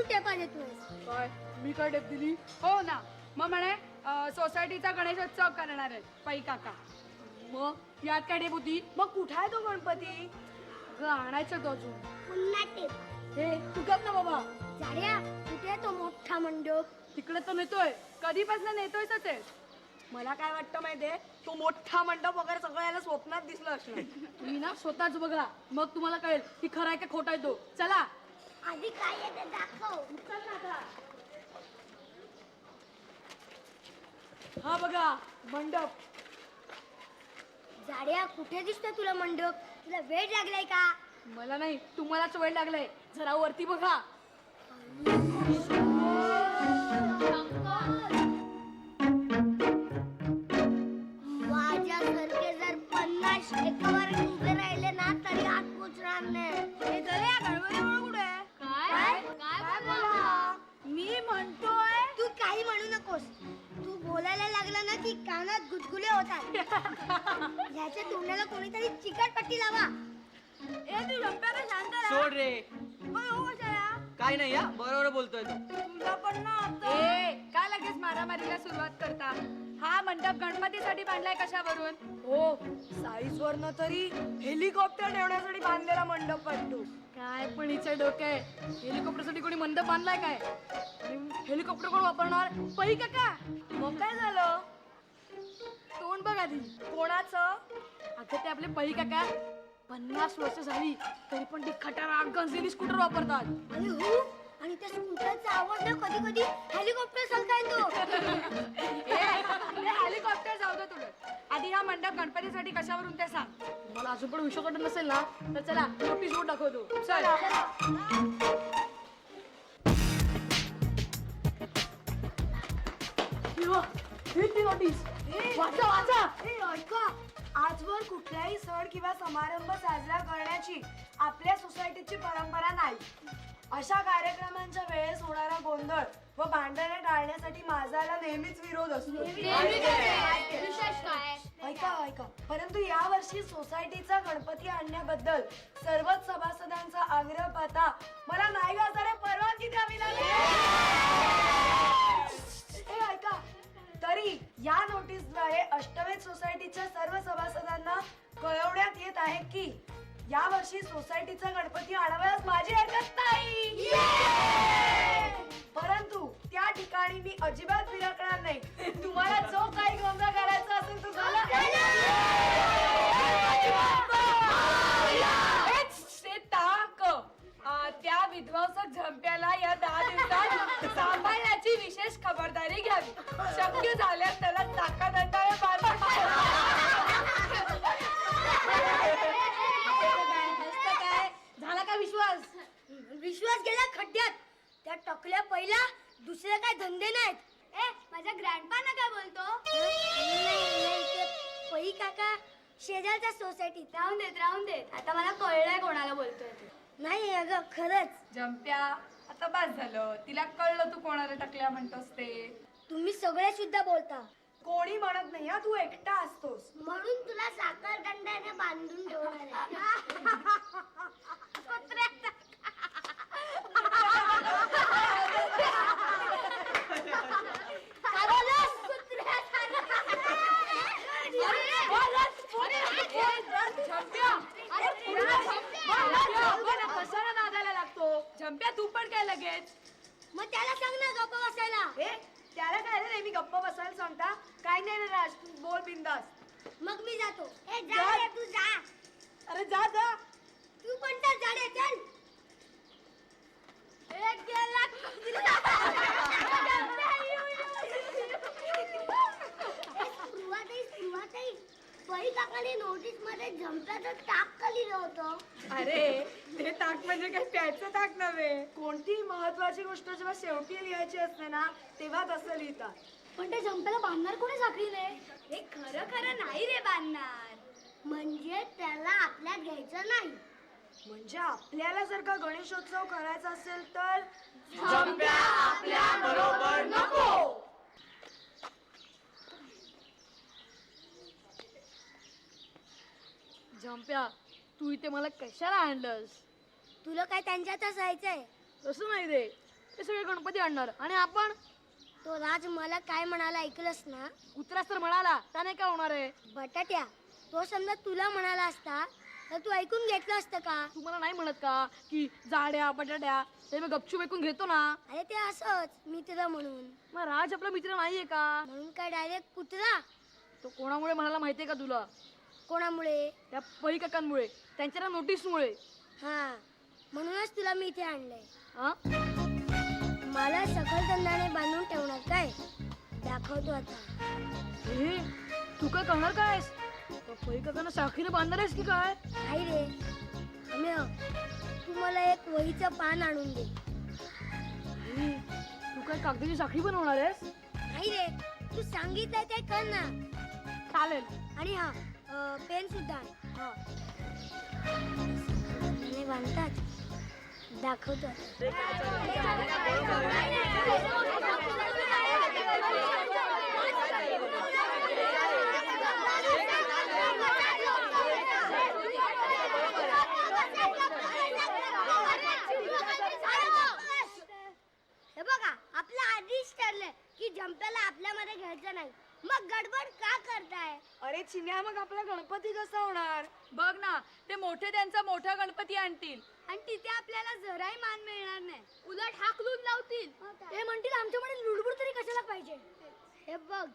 तू टेपा देतोयस? काय मी काय टेप दिली? हो ना, मग म्हणे सोसायटीचा गणेशोत्सव करणार आहेत पै काका. मग यात काय टेप होती? मग कुठे आहे तो गणपती? अगं आणायचं तो अजून. पुन्हा टेप. हे तू गप ना बाबा. झाड्या, कुठे आहे तो मोठा मंडप? तिकडे तो नेतोय, कधीपासून नेतोयच ते. मला काय वाटतं माहितीये, तो मोठा मंडप वगैरे सगळं याला स्वप्नात दिसलं असणार. तुम्ही ना स्वतःच बघा, मग तुम्हाला कळेल की खरा आहे का खोटा आहे तो. चला. आधी काय आहे ते दाखव. चल ना आता. हा बघा मंडप. झाड्या, कुठे दिसतोय तुला मंडप? तुला वेळ लागलाय का? मला नाही, तुम्हालाच वेळ लागलाय. जरा वरती बघा. माझ्यासारखे जर 50 एकावर उभे राहिले ना तरी हात पोचणार नाही. काय बोला? मी म्हणतोय तू काही म्हणू नकोस. तू बोलायला लागला ना की कानात गुदगुले होतात. ह्याच्या तोंडाला कोणीतरी चिकट पट्टी लावा. सोड रे. काय नाही या, बरोबर बोलतोय तू. तुला पण ना आता ए, काय लगेच मारामारीला सुरुवात करता? हा मंडप गणपतीसाठी बांधलाय कशावरून? हो, साईज वरनं तरी हेलिकॉप्टर ठेवण्यासाठी बांधलेला मंडप वाटतो. काय पण हिचं डोकं आहे. हेलिकॉप्टरसाठी कोणी मंडप बांधलाय काय? आणि हेलिकॉप्टर कोण वापरणार? पै काका. मग काय झालं? तोंड बघ आधी. कोणाचं? अगं ते आपले पै काका 50 वर्ष झाली तरी पण ती खटारा गंजलेली स्कूटर वापरतात. आणि हो, आणि त्या स्कूटरचा आवाज ना कधी कधी हेलिकॉप्टर सारखा येतो. हेलिकॉप्टर जाऊ दे तुला. आधी हा मंडप गणपतीसाठी कशावरून ते सांग. मला अजून पण विश्वास वाटत नसेल ना तर चला नोटीस बोर्ड दाखवतो. चल. ही ती नोटीस. वाचा वाचा. ए, ऐका, आजवर कुठलाही सण किंवा समारंभ साजरा करण्याची आपल्या सोसायटीची परंपरा नाही. अशा कार्यक्रमांच्या वेळेस होणारा गोंधळ व भांडणे टाळण्यासाठी माझा नेहमीच विरोध असतो. ऐका ऐका, परंतु यावर्षी सोसायटीचा गणपती आणण्याबद्दल सर्वच सभासदांचा आग्रह पाहता मला नाही गाजाने परवानगी द्यावी लागेल. ए, ऐका, तरी या नोटीसद्वारे अष्टवेध सोसायटीच्या सर्व सभासदांना कळवण्यात येत आहे की या वर्षी सोसायटीचा गणपती आणावयास माझी हरकत नाही. परंतु त्या ठिकाणी मी अजिबात फिरकणार नाही. तुम्हाला जो काही गोंधळ करायचा असेल तो झाला. ते ताक. त्या विध्वंसक झंप्याला या 10 दिवसात सांभाळण्याची विशेष खबरदारी घ्यावी. शक्य झाल्यास त्याला चाकादंडाने झाला का विश्वास? विश्वास गेला खड्ड्यात. त्या टकल्या पहिला दुसरे काय धंदे नाहीत. माझ्या ग्रँडपाना काय बोलतो? ते पै काका शेजारच्या सोसायटीत. राहून देत. आता मला कळलंय कोणाला बोलतोय ते. नाही अगं, खरंच. जंप्या, आता बस झालं. तिला कळलं तू कोणाला टकल्या म्हणतोस ते. तुम्ही सगळे सुद्धा बोलता. कोणी म्हणत नाही हा, तू एकटा असतोस. म्हणून तुला साखरखंडाने बांधून ठेवणार कशाला नादाला लागतो? जंप्या, तू पण काय लगेच? मग त्याला सांग ना गप्प बसायला. त्याला काय रे, नेहमी गप्पा बसायला सांगता? काय नाही रे राज, तू बोल बिंदास. मग मी जातो. जा रे, तू जा. अरे जा जा. तू पण तर जा रे, चल. सुरुवातही पै काकाने नोटीस मध्ये झंप्याचं टाक का लिहिलं होतं? अरे ते ताक म्हणजे काय प्यायचं ताक नव्हे. कोणतीही महत्वाची गोष्ट जेव्हा शेवटी लिहायची असते ना तेव्हा तसं लिहितात. पण ते झंप्याला बांधणार कोणी साखरीने? हे खरं नाही रे बांधणार. म्हणजे त्याला आपल्यात घ्यायचं नाही. म्हणजे आपल्याला जर का गणेशोत्सव करायचा असेल तर जंप्या आपल्या बरोबर नको. जंप्या, तू इथे मला कशाला आणलंस? तुला काय त्यांच्यातच जायचंय? तसं नाही रे, ते सगळे गणपती आणणार आणि आपण तो राज मला काय म्हणाला ऐकलंस ना? कुत्रास तर म्हणाला त्याने काय होणार आहे? बटाट्या, तो समजा तुला म्हणाला असता तर तू ऐकून घेतलं असतं का? तू मला नाही म्हणत का की जाड्या बटाट्या ते मी गपचूप ऐकून घेतो ना. अरे ते असंच मित्र म्हणून. मग राज आपला मित्र नाहीये का? म्हणून काय डायरेक्ट कुत्रा? तो कोणामुळे म्हणाला माहितीये का तुला? कोणामुळे? त्या पै काकांमुळे, त्यांच्या नोटीसमुळे. हा, म्हणूनच तुला मी इथे आणलंय. हा? मला सखल दंडाने बांधून ठेवणार काय? दाखवतो आता. हे तू काय करणार कायस? पै काकांना साखीने बांधणार आहेस की काय? नाही रे अम्य, तू मला एक वहीचं पान आणून दे. हे, तू काय कागदाची साखळी बनवणार आहेस? नाही रे, तू सांगितलंय ते कर ना. चालेल. आणि हा पेन सुद्धा आण. हा. आणि बांधतात दाखवतो आता. हे बघा, आपलं आधीच ठरलंय की जंप्याला आपल्यामध्ये घ्यायचं नाही. मग गडबड का करताय? अरे चिन्या, मग आपला गणपती कसा होणार? बघ ना, ते मोठे त्यांचा मोठा गणपती आणतील आणि तिथे आपल्याला जराही मान मिळणार नाही. उलट हाकलून लावतील. ते म्हणतील आमच्यामध्ये लुडबुड तरी कशाला पाहिजे. हे बघ,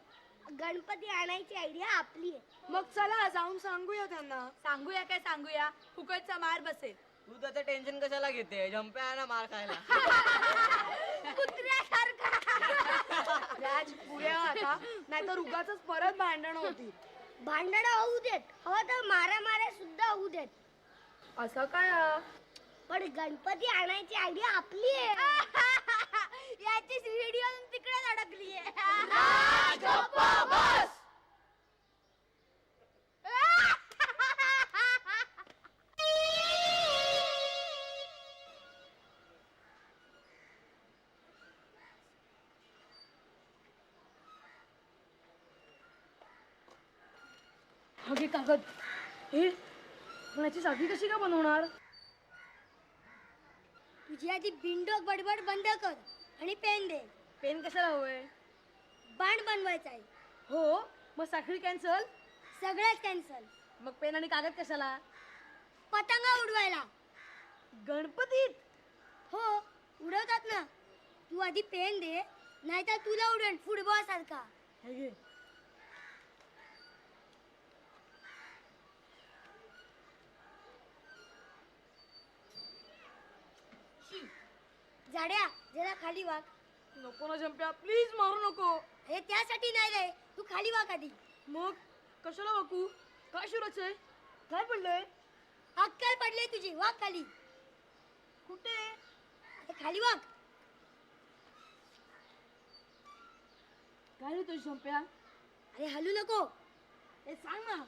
गणपती आणायची आयडिया आपली आहे. मग चला जाऊन सांगूया त्यांना. सांगूया काय सांगूया, फुकटचा मार बसेल. तू त्याचं टेन्शन कशाला घेते? जंप्या आहे ना मार खायला. राज पुढे आता, नाहीतर उगाच परत भांडण होती. भांडणं होऊ देत, हवं तर मारामाऱ्या सुद्धा होऊ देत, असं काय? पण गणपती आणायची आयडिया आपली आहे. याची व्हिडिओ तिकडेच अडकली आहे. अगे कागद, हे पण याची साखळी कशी का बनवणार? तुझी आधी बिंडोक बडबड बंद कर आणि पेन दे. पेन कशाला हवंय? बाण बनवायचा आहे. हो, मग साखळी कॅन्सल. सगळंच कॅन्सल. मग पेन आणि कागद कशाला? पतंगा उडवायला. गणपतीत? हो, उडवतात ना. तू आधी पेन दे, नाहीतर तुला उडवेन फुटबॉल सारखा. हे घे. जाड्या, जरा खाली वाग. नको ना जंप्या, प्लीज मारू नको. हे त्यासाठी नाही रे, तू खाली वाग आधी. मग कशाला वाकू? काय शिरायचं आहे? काय पडलंय? अक्कल पडली तुझी, वाग खाली. कुठे? हे खाली वाग. काय रे तुझी जंप्या? अरे हलू नको. हे सांग ना.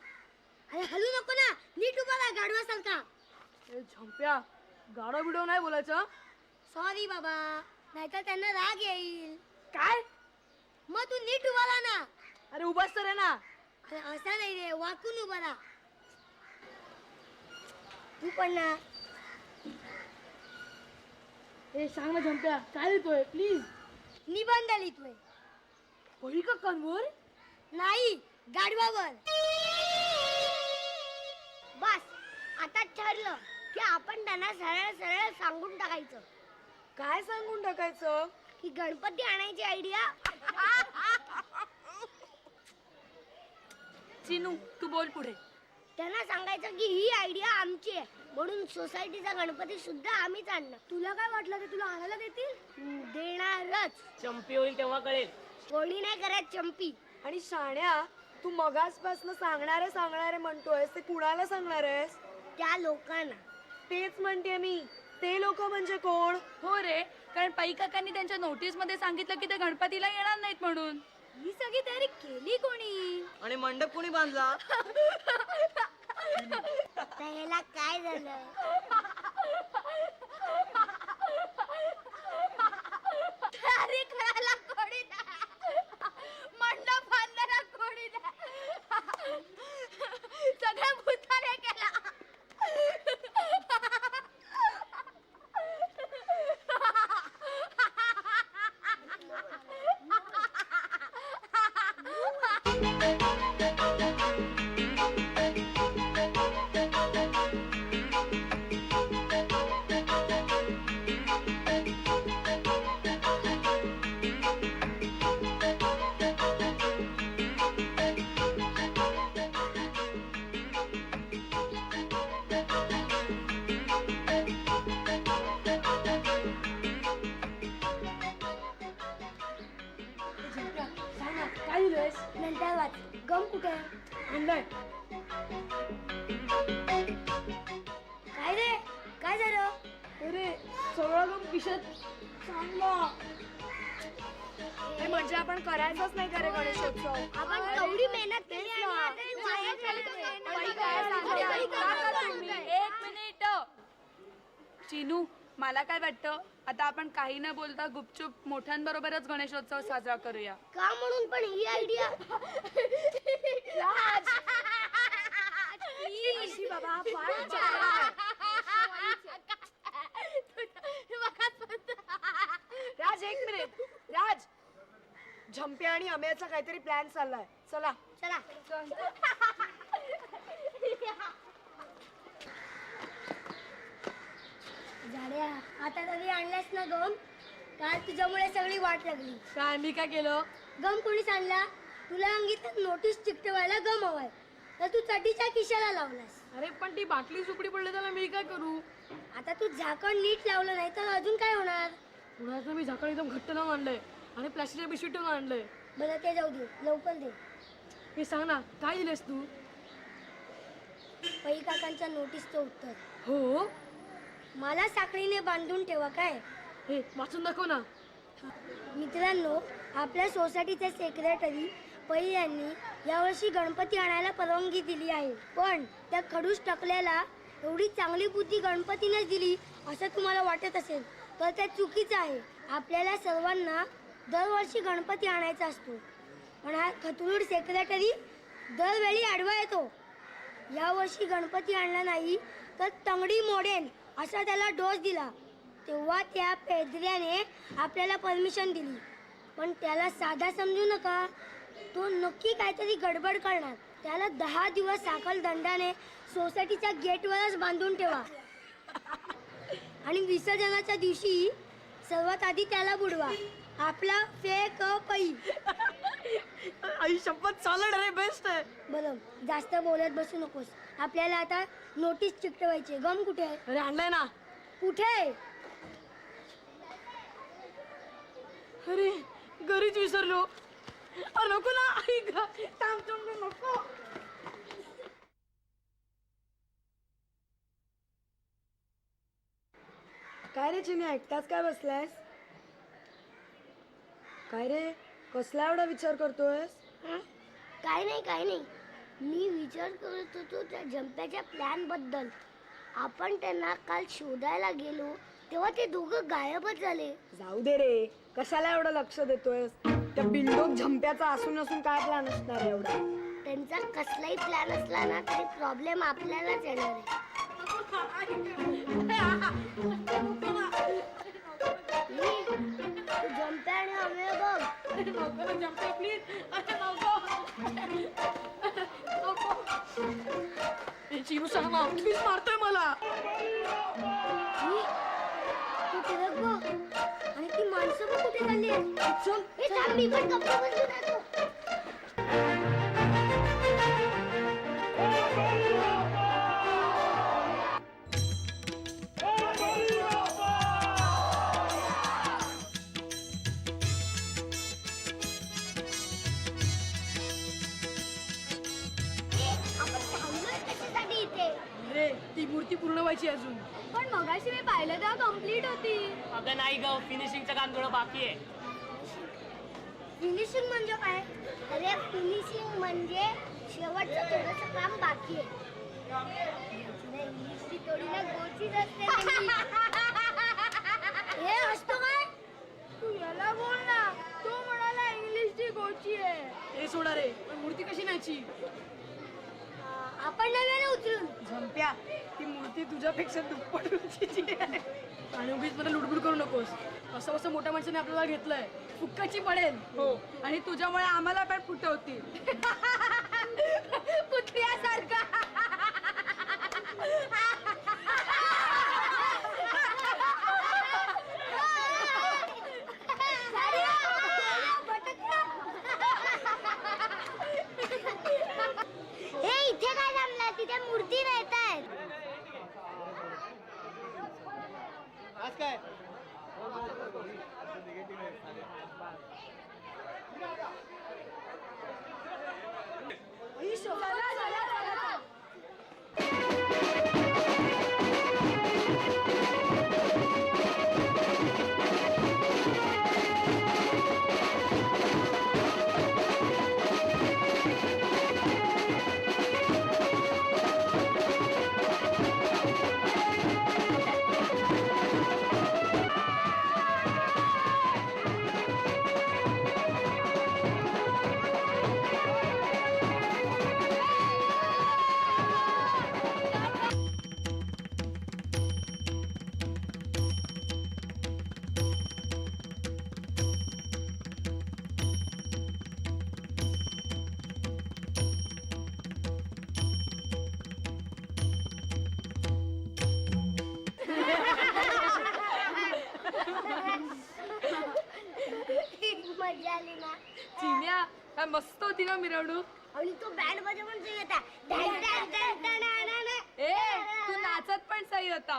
अरे हलू नको ना, नीट उभा राहा गाढवासारखा. हे झंप्या, गाडा बिडो नाही बोलायचं. सॉरी बाबा, नाहीतर त्यांना राग येईल. काय? मग तू नीट उभा राहा ना. अरे उभाच तर आहे ना. अरे असा नाही रे, वाकून उभा राहा. तू पण ना. हे सांग ना झंप्या, काय लिहितोय प्लीज? निबंध लिहितोय. पै काकांवर? नाही, गाढवावर. बस, आता ठरलं की आपण त्यांना सरळ सरळ सांगून टाकायचं काय सांगून टाकायचं? की गणपती आणायची आयडिया. चिनू, तू बोल पुढे. त्यांना सांगायचं की ही आयडिया आमची आहे, म्हणून सोसायटीचा गणपती सुद्धा आम्हीच आणणार. तुला काय वाटलं ते तुला आणायला देतील? देणारच. चंपी होईल तेव्हा कळेल. कोणी नाही करत चंपी. आणि शाण्या, तू मगासपासून सांगणारे म्हणतोयस, ते कुणाला सांगणार आहेस? त्या लोकांना. तेच म्हणते मी. ते लोक म्हणजे कोण? हो रे, कारण पै काकांनी त्यांच्या नोटीस मध्ये सांगितलं की ते गणपतीला येणार नाहीत म्हणून. ही सगळी तयारी केली कोणी? आणि मंडप कोणी बांधला? त्याला काय झालं? तयारी करायला कोणी नाही. मंडप बांधायला कोणी नाही. सगळ्या भूताने केला. गम कुठे आहे? आणलंय. काय रे काय झालं? अरे सगळा गम खिशात चांगला. म्हणजे आपण करायचंच नाही का रे गणेशोत्सव? आपण एवढी मेहनत केली आणि आता हे वाया चाललंय. एक मिनिट. चिनू, मला काय वाटतं आता आपण काही न बोलता गुपचूप मोठ्यांबरोबरच गणेशोत्सव साजरा करूया. का म्हणून पण ही आयडिया बाबा राज एक मिनिट. राज, झंपे आणि अमेयाचा काहीतरी प्लॅन चाललाय. चला चला झाड्या आता तरी आणलास ना गम? काल तुझ्यामुळे सगळी वाट लागली. काय मी काय केलं? गम कोणीच आणला? तुला अंगीत नोटीस चिकटवायला गम हवाय तर तू चटीच्या खिशाला लावलास. अरे पण ती बाटली सुकडी पडली त्याला मी काय करू? आता तू झाकण नीट लावलं नाही तर अजून काय होणार? पुण्याचं मी झाकण एकदम घट्ट लावून आणलंय आणि प्लास्टिकच्या पिशवीत ठेवून आणलंय. बरं ते जाऊ दे, लवकर दे. हे सांग ना काय दिलेस तू? पै काकांच्या नोटीसचं उत्तर. हो, मला साखळीने बांधून ठेवा काय? हे वाचून दाखव ना. मित्रांनो, आपल्या सोसायटीचे सेक्रेटरी पै यांनी यावर्षी गणपती आणायला परवानगी दिली आहे, पण त्या खडूस टकल्याला एवढी चांगली बुद्धी गणपतीनेच दिली असं तुम्हाला वाटत असेल तर ते चुकीचं आहे. आपल्याला सर्वांना दरवर्षी गणपती आणायचा असतो, पण हा खतरूड सेक्रेटरी दरवेळी आडवा येतो. यावर्षी गणपती आणला नाही तर तंगडी मोडेन असा त्याला डोस दिला. तेव्हा त्या पेद्र्याने आपल्याला परमिशन दिली, पण त्याला साधा समजू नका. तो नक्की काहीतरी गडबड करणार. त्याला 10 दिवस साखल दंडाने सोसायटीच्या गेटवरच बांधून ठेवा आणि विसर्जनाच्या दिवशी सर्वात आधी त्याला बुडवा. आपला फेक पै. आई शपथ चालड रे, बेस्ट आहे. बरं, जास्त बोलत बसू नकोस. आपल्याला आता नोटीस चिकटवायची. गम कुठे आहे? अरे आणलंय ना. कुठे आहे? अरे घरीच विसरलो. अरे नको ना आई ग, थांब थांब नको. काय रे चिनी, एकटाच काय बसलायस? काय रे, कसला एवढा विचार करतोयस? काय नाही काय नाही, मी विचार करत होतो त्या जंप्याच्या प्लॅन बद्दल. आपण त्यांना काल शोधायला गेलो तेव्हा ते दोघं गायबच झाले. जाऊ दे रे, कशाला एवढं लक्ष देतोयस? त्या बिल्डोक झंप्याचा असून असून काय प्लॅन असणार एवढा? त्यांचा कसलाही प्लॅन असला ना तरी प्रॉब्लेम आपल्यालाच येणार आहे. तू जंप्या आणि अमेय बघ. चिरू सांग ना, प्लीज मारतोय मला. तू तिरक बघ आणि ती माणसं बघ कुठे चालली आहेत. हे थांब, मी पण कपडे बदलून येतो. आपण थांबलोय कशासाठी इथे? अरे ती मूर्ती पूर्ण व्हायची अजून. पण मगाशी मी पाहिलं तेव्हा कम्प्लीट होती. अगं नाही ग, फिनिशिंगचं काम थोडं बाकी आहे. फिनिशिंग म्हणजे काय? अरे फिनिशिंग म्हणजे शेवटचं थोडंसं काम बाकी आहे. इंग्लिशची थोडी ना गोचीच असते. हे असतो काय? तू याला बोल ना, तो म्हणाला इंग्लिशची गोची आहे. हे सोडा रे, पण मूर्ती कशी न्यायची? आपण नव्याने उचलून. झंप्या, ती मूर्ती तुझ्यापेक्षा दुप्पट उंचीची आहे. आणि उगीच मला लुडबुड करू नकोस. असं असं मोठ्या माणसाने आपल्याला घेतलंय, फुक्काची पडेल. हो, आणि तुझ्यामुळे आम्हाला पण फुटवतील. पुतळ्यासारखा. हे इथे काय जमलं? तिथे मूर्ती नेत आहेत. आज काय मजा आली ना. चिन्या काय मस्त होती ना मिरवणूक. आणि तो बँड वाजवून पण सही होता. डॅन डॅन डॅन डॅन डॅन डॅन. ए तू नाचत पण सही होता.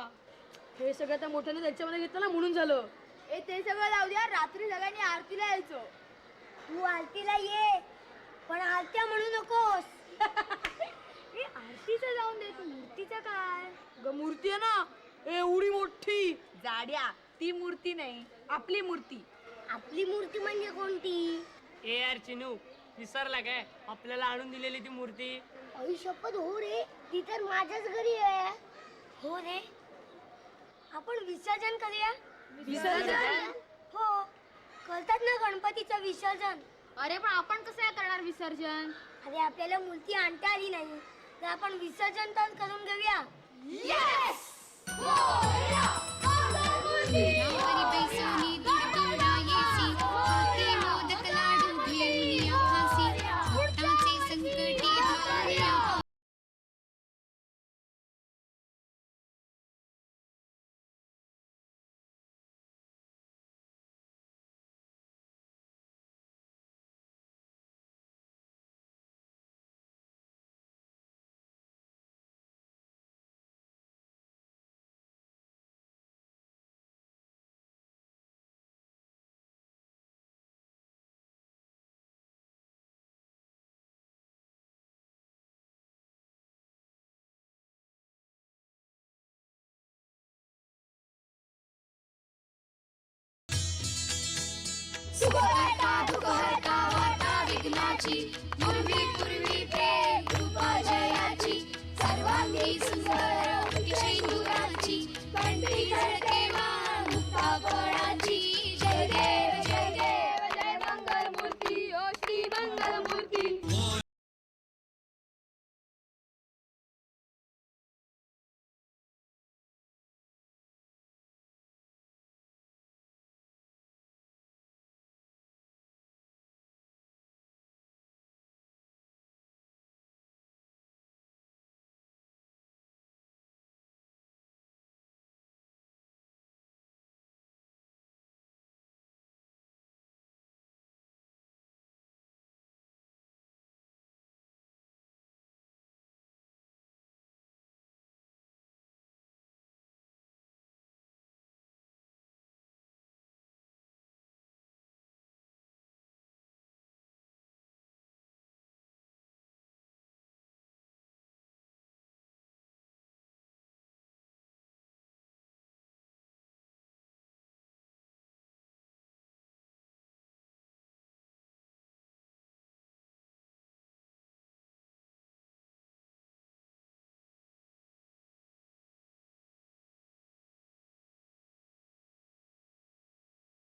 हे सगळं त्या मोठ्याने त्याच्यामध्ये घेतलं ना म्हणून झालं. ए ते सगळं जाऊ द्या. रात्री सगळ्यांनी आरतीला यायचो. तू आरतीला ये पण आरत्या म्हणू नकोस. ए आरतीचं जाऊन दे, तू मूर्तीचं काय? ग मूर्ती आहे ना एवढी मोठी जाड्या. ती मूर्ती नाही आपली मूर्ती. आपली मूर्ती म्हणजे कोणती? ए यार चिनू विसरला काय आपल्याला आणून दिलेली ती मूर्ती. आई शपथ हो रे, ती तर माझ्याच घरी आहे. हो रे, आपण विसर्जन करूया. विसर्जन? हो, करतात ना गणपतीचं विसर्जन. अरे पण आपण कसं काय करणार विसर्जन? अरे आपल्याला मूर्ती आणता आली नाही तर आपण विसर्जन तर करून घेऊया. घरावरी बैसोनी दुर्गोडा येसी, हाती मोदक लाडू घेऊन या खासी, भक्तांचे संकटी हारूया. सुखहर्ता दुःखहर्ता वार्ता विघ्नाची,